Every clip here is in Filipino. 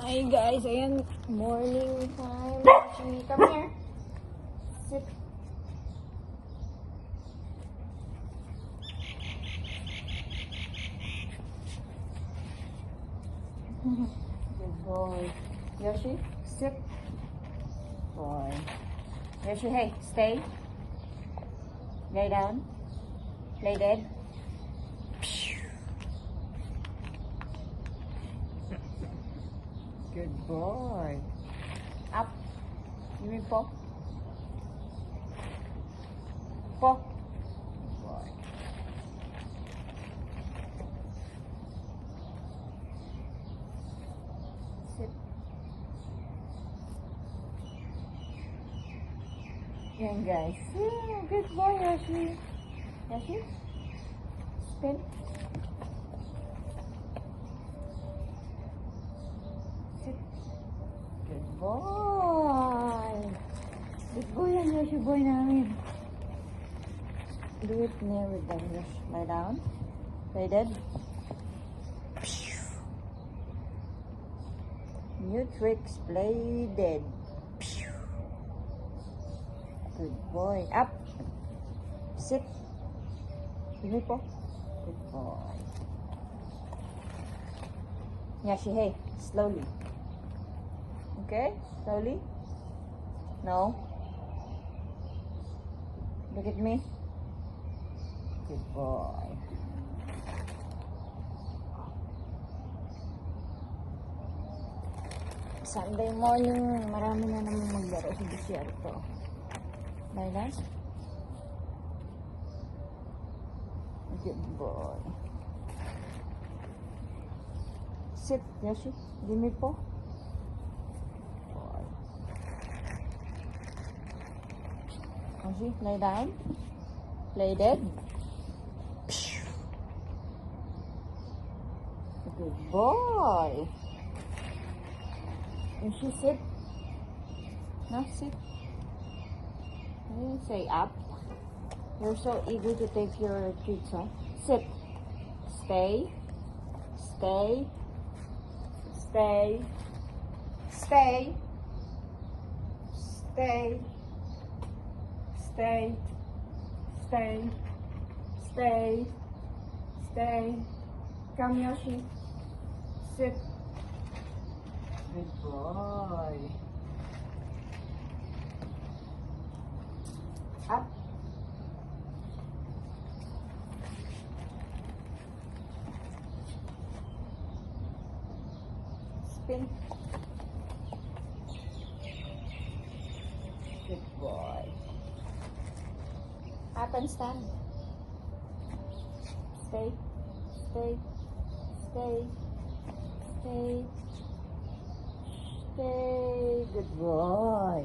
Hi guys, ayan, morning time. Come here. Sit. Good boy. Yoshi, sit. Boy. Yoshi, hey, stay. Lay down. Lay dead. Good boy. Up. Give me paw. Paw. Good boy. Sit. Yan guys. Yeah, good boy, Yoshi. Yoshi. Spin. Good boy. Good boy yan, Yoshi boy namin. Do it near with them, Yoshi. Lie down. Lay dead. New tricks, play dead. Good boy. Up. Sit. Give po. Good boy. Yoshi, hey. Slowly. Okay, slowly. No. Look at me. Good boy. Sunday morning, marami na naman maglaro sa BCR to. Layla? Good boy. Sit, Yoshi. Give me po. Yoshi, lay down. Play dead. Good boy. Yoshi, sit. No, sit. Say up. You're so eager to take your treats, huh? Sit. Stay. Stay. Stay. Stay. Stay. Stay, stay, stay, stay. Come, Yoshi. Sit. Good boy. Up. Spin. Good boy. Up and stand. Stay, stay, stay, stay, stay. Good boy.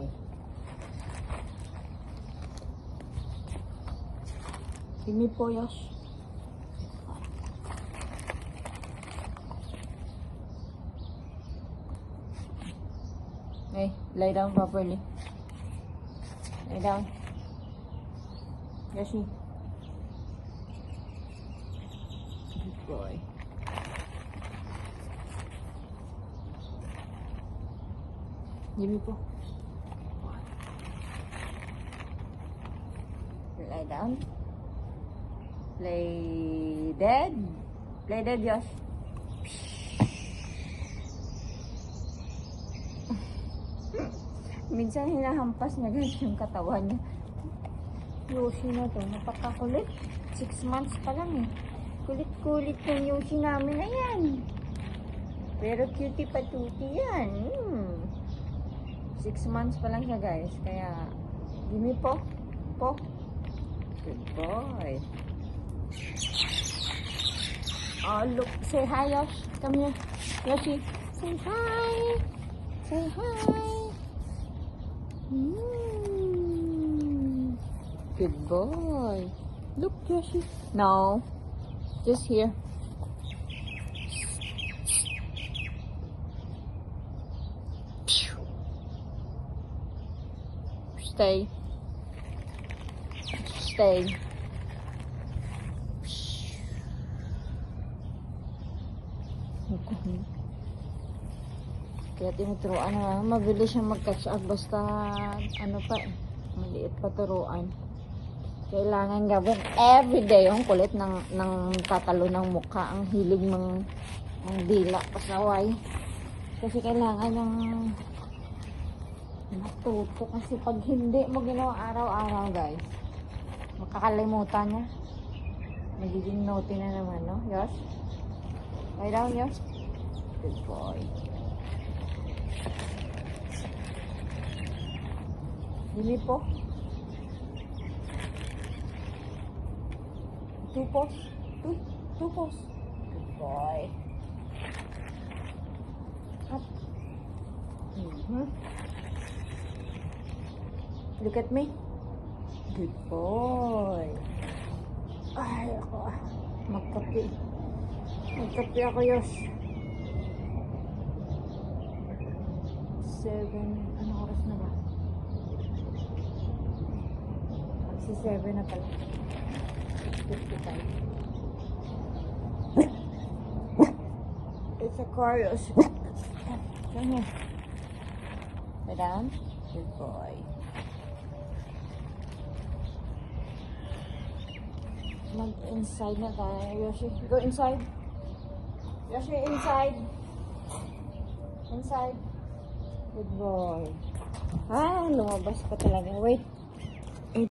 Give me po, Yosh. Hey, lay down properly. Lay down. Yoshi. Good boy. Give me po. Lie down. Play dead. Play dead, Yosh. Minsan hinahampas niya guys yung katawan niya. Yoshi na to, napakakulit. 6 months pa lang eh. Kulit-kulit ng Yoshi namin na yan. Pero cutie patuti yan. 6 months pa lang siya guys. Kaya, gimme po. Po. Good boy. Oh, look. Say hi, Yosh. Come here. Yoshi. Say hi. Say hi. Good boy. Look, Yoshi. No. Just here. Stay. Stay. Kaya tinuturuan na, mabilis siyang mag-catch up basta ano pa eh, maliit pa turuan. Kailangan gawin everyday yung kulit ng tatalo ng mukha, ang hilig ng dila, pasaway. Kasi kailangan ng matuto kasi pag hindi mo ginawa araw-araw guys, makakalimutan niya. Magiging naughty na naman, no? Yes? Lie down, yes? Good boy. Dili po. Two paws. Two paws. Good boy. Up. Look at me. Good boy. Ay, ako. Magkape. Magkape ako, Yos. 7. Ano oras na ba? Magsi 7 na pala. 55. It's Aquarius. Come here. Lay down. Good boy. Mag-inside na tayo, Yoshi. Go inside. Yoshi, inside. Inside. Good boy. Ah, lumabas pa talaga. Wait.